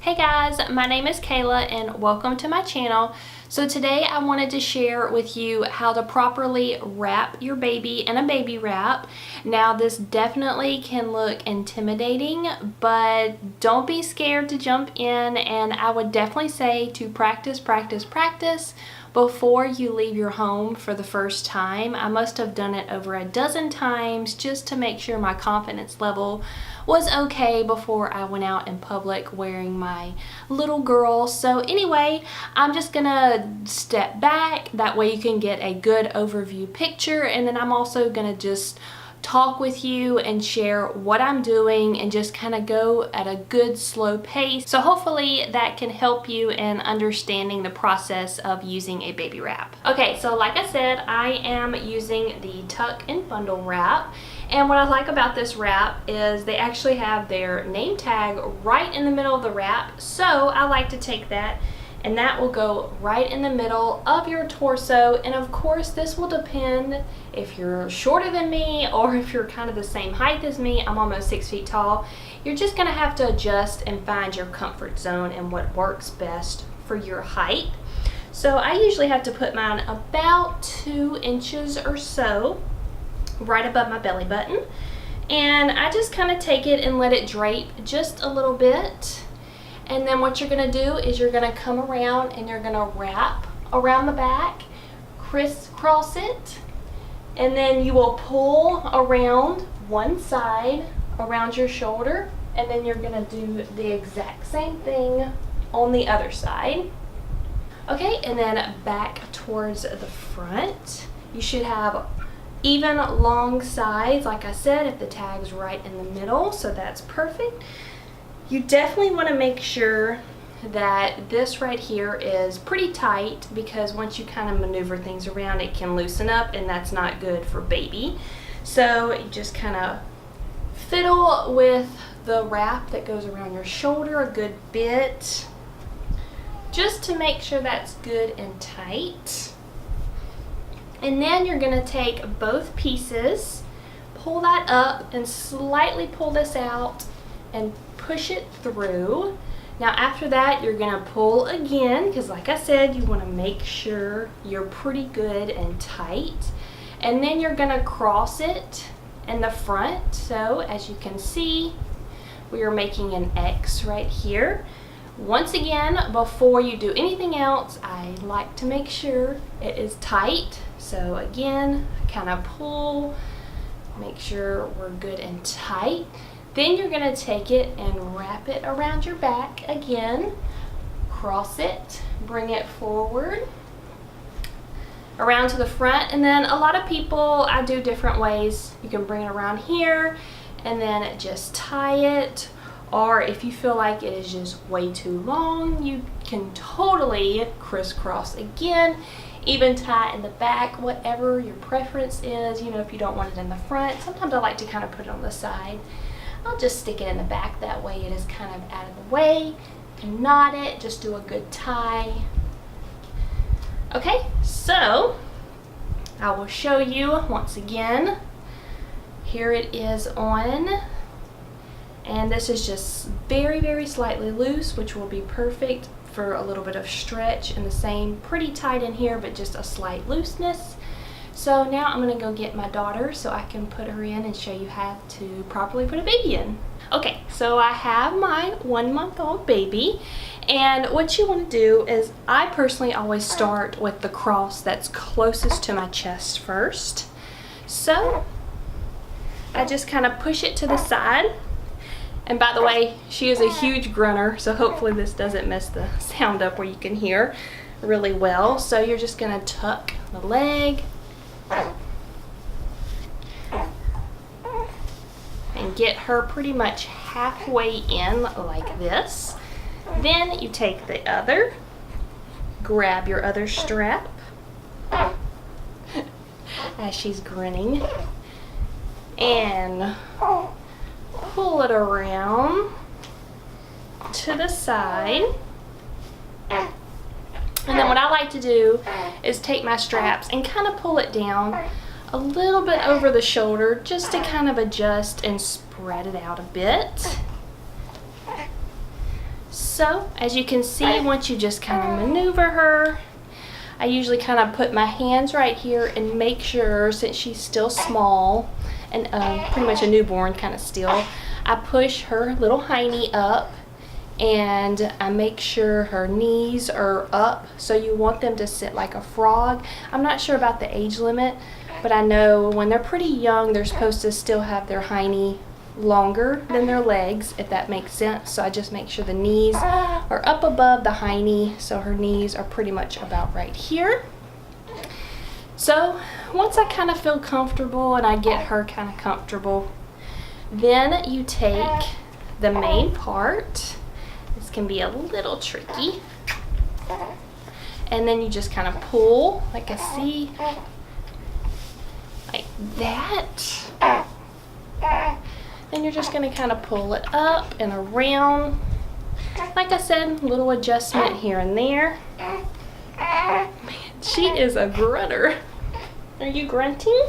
Hey guys, my name is Kayla and welcome to my channel. So today I wanted to share with you how to properly wrap your baby in a baby wrap. Now this definitely can look intimidating, but don't be scared to jump in, and I would definitely say to practice before you leave your home for the first time. I must have done it over a dozen times just to make sure my confidence level was okay before I went out in public wearing my little girl. So anyway, I'm just gonna step back, that way you can get a good overview picture, and then I'm also gonna just talk with you and share what I'm doing and just kind of go at a good slow pace. So hopefully that can help you in understanding the process of using a baby wrap. Okay, so like I said, I am using the tuck and bundle wrap. And what I like about this wrap is they actually have their name tag right in the middle of the wrap. So I like to take that, and that will go right in the middle of your torso. And of course, this will depend if you're shorter than me or if you're kind of the same height as me. I'm almost 6 feet tall. You're just gonna have to adjust and find your comfort zone and what works best for your height. So I usually have to put mine about 2 inches or so right above my belly button. And I just kind of take it and let it drape just a little bit. And then what you're gonna do is you're gonna come around and you're gonna wrap around the back, crisscross it, and then you will pull around one side around your shoulder, and then you're gonna do the exact same thing on the other side. Okay, and then back towards the front. You should have even long sides, like I said, if the tag's right in the middle, so that's perfect. You definitely want to make sure that this right here is pretty tight, because once you kind of maneuver things around, it can loosen up, and that's not good for baby. So you just kind of fiddle with the wrap that goes around your shoulder a good bit, just to make sure that's good and tight. And then you're going to take both pieces, pull that up, and slightly pull this out and push it through. Now after that, you're going to pull again, because like I said, you want to make sure you're pretty good and tight. And then you're going to cross it in the front. So as you can see, we are making an X right here. Once again, before you do anything else, I like to make sure it is tight. So again, kind of pull, make sure we're good and tight. Then you're gonna take it and wrap it around your back again, cross it, bring it forward, around to the front. And then a lot of people, I do different ways. You can bring it around here and then just tie it. Or if you feel like it is just way too long, you can totally crisscross again, even tie it in the back, whatever your preference is. You know, if you don't want it in the front, sometimes I like to kind of put it on the side. I'll just stick it in the back, that way it is kind of out of the way. You can knot it, just do a good tie. Okay, so I will show you once again. Here it is on. And this is just very, very slightly loose, which will be perfect for a little bit of stretch, and the same pretty tight in here, but just a slight looseness. So now I'm gonna go get my daughter so I can put her in and show you how to properly put a baby in. Okay, so I have my 1-month-old baby, and what you want to do is, I personally always start with the cross that's closest to my chest first. So I just kind of push it to the side. And by the way, she is a huge grunter, so hopefully this doesn't mess the sound up where you can hear really well. So you're just gonna tuck the leg and get her pretty much halfway in like this. Then you take the other, grab your other strap as she's grinning, and pull it around to the side. And then what I like to do is take my straps and kind of pull it down a little bit over the shoulder, just to kind of adjust and spread it out a bit. So as you can see, once you just kind of maneuver her, I usually kind of put my hands right here and make sure, since she's still small and pretty much a newborn kind of still, I push her little hiney up and I make sure her knees are up. So you want them to sit like a frog. I'm not sure about the age limit, but I know when they're pretty young, they're supposed to still have their hiney longer than their legs, if that makes sense. So I just make sure the knees are up above the hiney, so her knees are pretty much about right here. So once I kind of feel comfortable and I get her kind of comfortable, then you take the main part. This can be a little tricky, and then you just kind of pull, like I see, like that. Then you're just going to kind of pull it up and around. Like I said, little adjustment here and there. Man, she is a grunter. Are you grunting?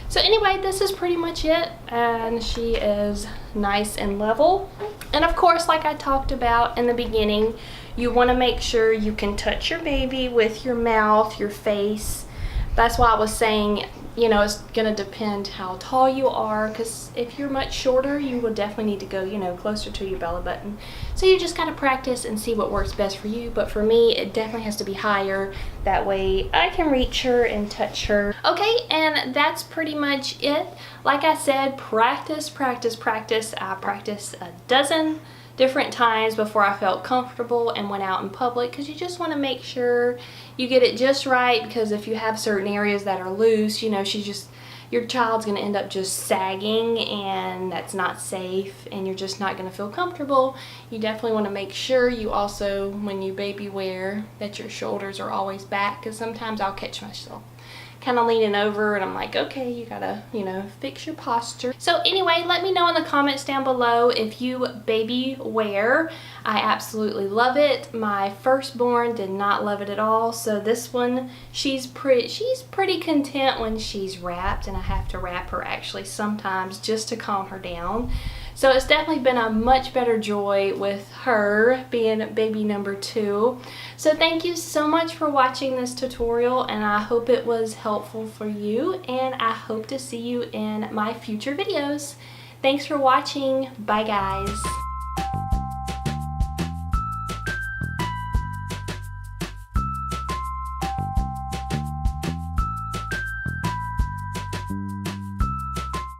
So anyway, this is pretty much it, and she is nice and level. And of course, like I talked about in the beginning, you want to make sure you can touch your baby with your mouth, your face. That's why I was saying, you know, it's going to depend how tall you are, because if you're much shorter, you will definitely need to go, you know, closer to your belly button. So you just kind of practice and see what works best for you. But for me, it definitely has to be higher. That way I can reach her and touch her. Okay, and that's pretty much it. Like I said, practice, practice, practice. I practiced a dozen different times before I felt comfortable and went out in public, because you just want to make sure you get it just right, because if you have certain areas that are loose, you know, your child's going to end up just sagging, and that's not safe, and you're just not going to feel comfortable. You definitely want to make sure you also, when you baby wear, that your shoulders are always back, because sometimes I'll catch myself kind of leaning over and I'm like, okay, you gotta, you know, fix your posture. So anyway, let me know in the comments down below if you baby wear. I absolutely love it. My firstborn did not love it at all. So this one, she's pretty content when she's wrapped, and I have to wrap her actually sometimes just to calm her down. So it's definitely been a much better joy with her being baby number 2. So thank you so much for watching this tutorial, and I hope it was helpful for you, and I hope to see you in my future videos. Thanks for watching. Bye guys.